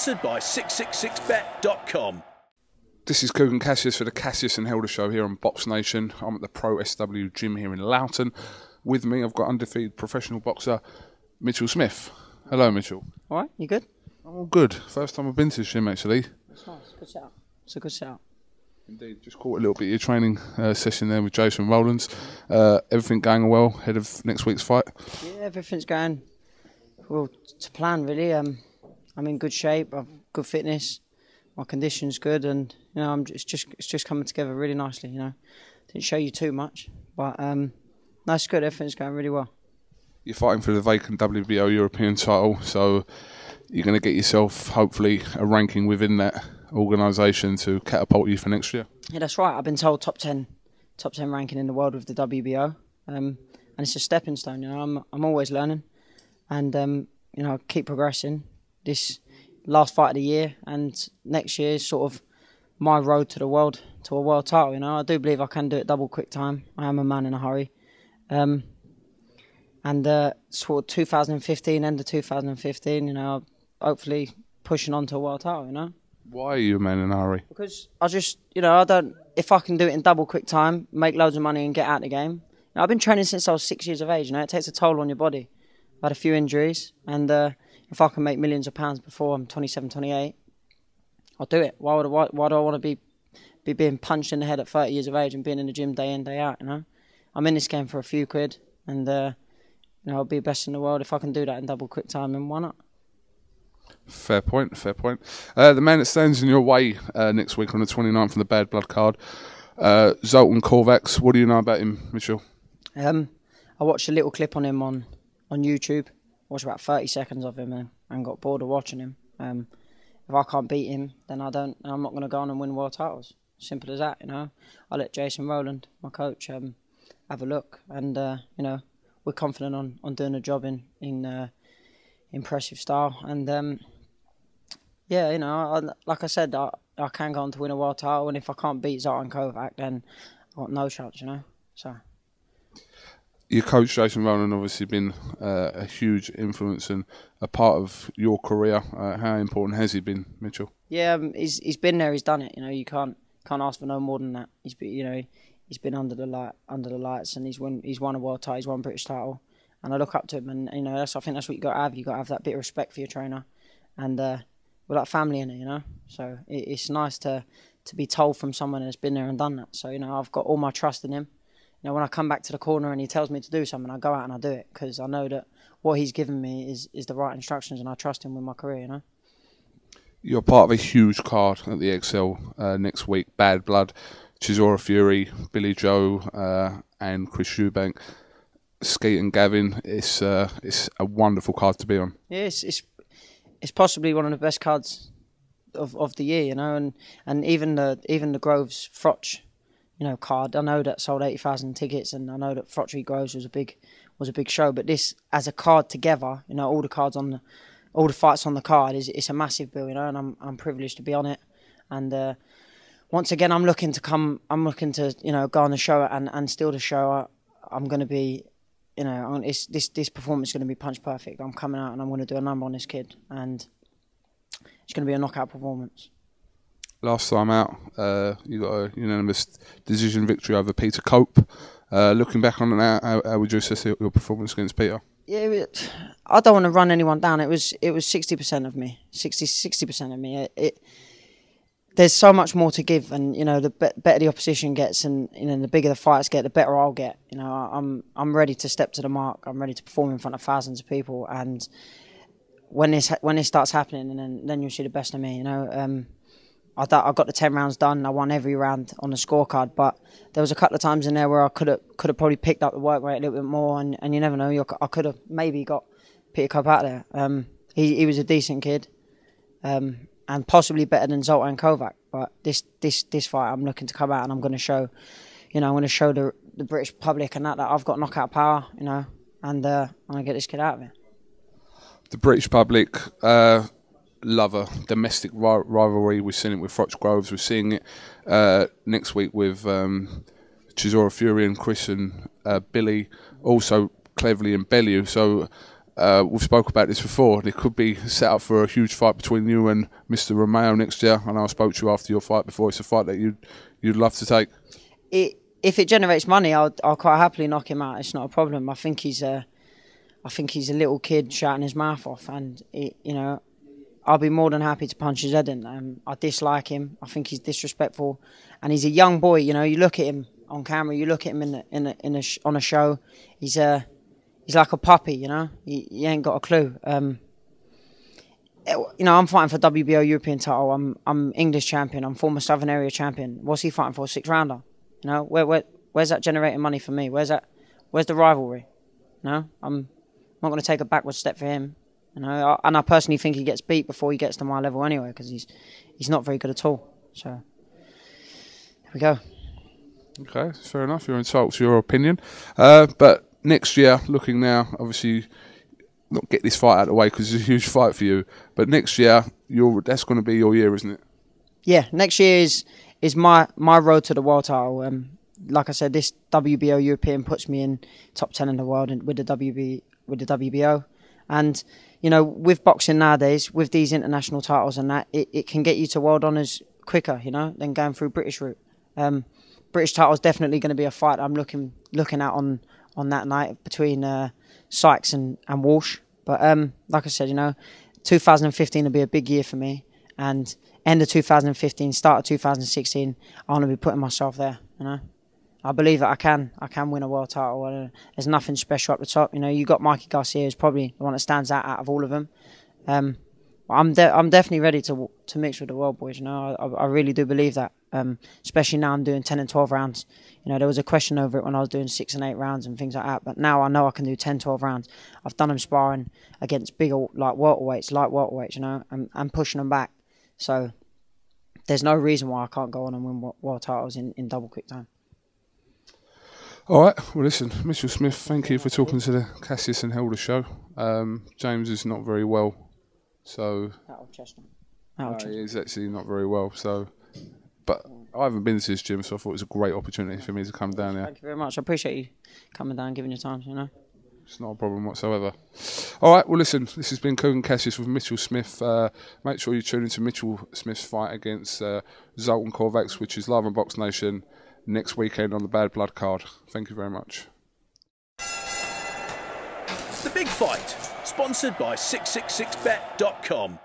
Sponsored by 666bet.com. This is Coogan Cassius for the Cassius and Helder Show here on Box Nation. I'm at the Pro SW gym here in Loughton. With me, I've got undefeated professional boxer Mitchell Smith. Hello, Mitchell. All right, you good? I'm all good. First time I've been to the gym, actually. That's nice. Good setup. It's a good setup. Indeed. Just caught a little bit of your training session there with Jason Rowlands. Everything going well ahead of next week's fight? Yeah, everything's going well to plan, really. I'm in good shape. I've good fitness. My condition's good, and you know, it's just coming together really nicely. You know, didn't show you too much, but that's good. Everything's going really well. You're fighting for the vacant WBO European title, so you're going to get yourself, hopefully, a ranking within that organisation to catapult you for next year. Yeah, that's right. I've been told top 10 ranking in the world with the WBO, and it's a stepping stone. You know, I'm always learning, and you know, keep progressing. This last fight of the year, and next year is sort of my road to the world, to a world title. You know, I do believe I can do it double quick time. I am a man in a hurry. And sort of 2015, end of 2015, you know, hopefully pushing on to a world title, you know. Why are you a man in a hurry? Because I just, you know, if I can do it in double quick time, make loads of money and get out of the game. You know, I've been training since I was 6 years of age, you know, it takes a toll on your body. I've had a few injuries, and if I can make millions of pounds before I'm 27, 28, I'll do it. Why do I want to be being punched in the head at 30 years of age and being in the gym day in, day out, you know? I'm in this game for a few quid, and, you know, I'll be best in the world. If I can do that in double quick time, then why not? Fair point, fair point. The man that stands in your way next week on the 29th on the Bad Blood card, Zoltan Kovacs. What do you know about him, Mitchell? I watched a little clip on him on YouTube. Watched about 30 seconds of him and got bored of watching him. If I can't beat him, then I'm not going to go on and win world titles. Simple as that, you know. I'll let Jason Rowland, my coach, have a look, and you know, we're confident on doing the job in impressive style. And yeah, you know, like I said, I can go on to win a world title, and if I can't beat Zoltan Kovac, then I've got no chance, you know. So. Your coach, Jason Rowland, obviously been a huge influence and a part of your career. How important has he been, Mitchell? Yeah, he's been there. He's done it. You know, you can't ask for no more than that. He's been under the lights, and he's won a world title. He's won a British title, and I look up to him. And you know, I think that's what you got to have. You got to have that bit of respect for your trainer, and we're like family in it. You know, so it's nice to be told from someone that's been there and done that. So you know, I've got all my trust in him. You know, when I come back to the corner and he tells me to do something, I go out and I do it, because I know that what he's given me is the right instructions, and I trust him with my career, you know. You're part of a huge card at the XL next week. Bad Blood, Chisora Fury, Billy Joe, and Chris Eubank. Skeet and Gavin. It's a wonderful card to be on. Yeah, it's possibly one of the best cards of the year, you know, and even the Groves Froch, you know, card. I know that sold 80,000 tickets, and I know that Frotchery Groves was a big show. But this, as a card together, you know, all the fights on the card it's a massive bill, you know, and I'm privileged to be on it. And once again, I'm looking to you know, go on the show and steal the show. I'm going to be, you know, this performance is going to be punch perfect. I'm coming out and I'm going to do a number on this kid, and it's going to be a knockout performance. Last time out, you got a unanimous decision victory over Peter Cope. Looking back on that, how would you assess your performance against Peter? Yeah, I don't want to run anyone down. It was 60% of me, 60% of me. There's so much more to give, and you know, the better the opposition gets, and you know, the bigger the fights get, the better I'll get. You know, I'm ready to step to the mark. I'm ready to perform in front of thousands of people, and when this starts happening, and then you'll see the best of me. You know. I got the 10 rounds done. I won every round on the scorecard, but there was a couple of times in there where I could have probably picked up the work rate a little bit more, and you never know. I could have maybe got Peter Cope out there. He was a decent kid, and possibly better than Zoltan Kovac. But this fight, I'm looking to come out and I'm going to show, you know, I'm going to show the British public and that I've got knockout power, you know, and I'm going to get this kid out of here. The British public. Love a domestic rivalry. We've seen it with Froch Groves. We're seeing it next week with Chisora Fury and Chris and Billy, also Cleverly and Bellew. So we've spoke about this before. It could be set up for a huge fight between you and Mr. Romeo next year. I know I spoke to you after your fight before. It's a fight that you'd love to take. If it generates money, I'll quite happily knock him out. It's not a problem. I think he's a little kid shouting his mouth off, and I'll be more than happy to punch his head in. I dislike him. I think he's disrespectful, and he's a young boy. You look at him on camera, you look at him on a show. He's like a puppy. He ain't got a clue. I'm fighting for WBO European title. I'm English champion. I'm former Southern Area champion. What's he fighting for? A 6-rounder. Where's that generating money for me? Where's the rivalry? I'm not going to take a backward step for him. And I personally think he gets beat before he gets to my level anyway, because he's not very good at all. So here we go. Okay, fair enough. You're entitled to your opinion. But next year, looking now, obviously, not get this fight out of the way because it's a huge fight for you. But next year, that's going to be your year, isn't it? Yeah, next year is my road to the world title. Like I said, this WBO European puts me in top 10 in the world with the WBO. And with boxing nowadays, with these international titles and that, it can get you to world honours quicker, than going through British route. British title is definitely going to be a fight I'm looking at on that night between Sykes and Walsh. But like I said, 2015 will be a big year for me, and end of 2015, start of 2016, I want to be putting myself there. I believe that I can win a world title. There's nothing special up the top. You got Mikey Garcia, who's probably the one that stands out of all of them. I'm definitely ready to mix with the world boys. I really do believe that. Especially now I'm doing 10 and 12 rounds. There was a question over it when I was doing 6 and 8 rounds and things like that. But now I know I can do 10, 12 rounds. I've done them sparring against bigger light welterweights, and pushing them back. So there's no reason why I can't go on and win world titles in double quick time. All right. Well, listen, Mitchell Smith, thank you for talking to the Cassius and Helder show. James is not very well, so he's actually not very well. So, but I haven't been to his gym, so I thought it was a great opportunity for me to come down there. Thank you very much. I appreciate you coming down, and giving your time. It's not a problem whatsoever. All right. Well, listen, this has been Kugan Cassius with Mitchell Smith. Make sure you tune into Mitchell Smith's fight against Zoltan Kovacs, which is live on Box Nation next weekend on the Bad Blood card. Thank you very much. The Big Fight, sponsored by 666bet.com.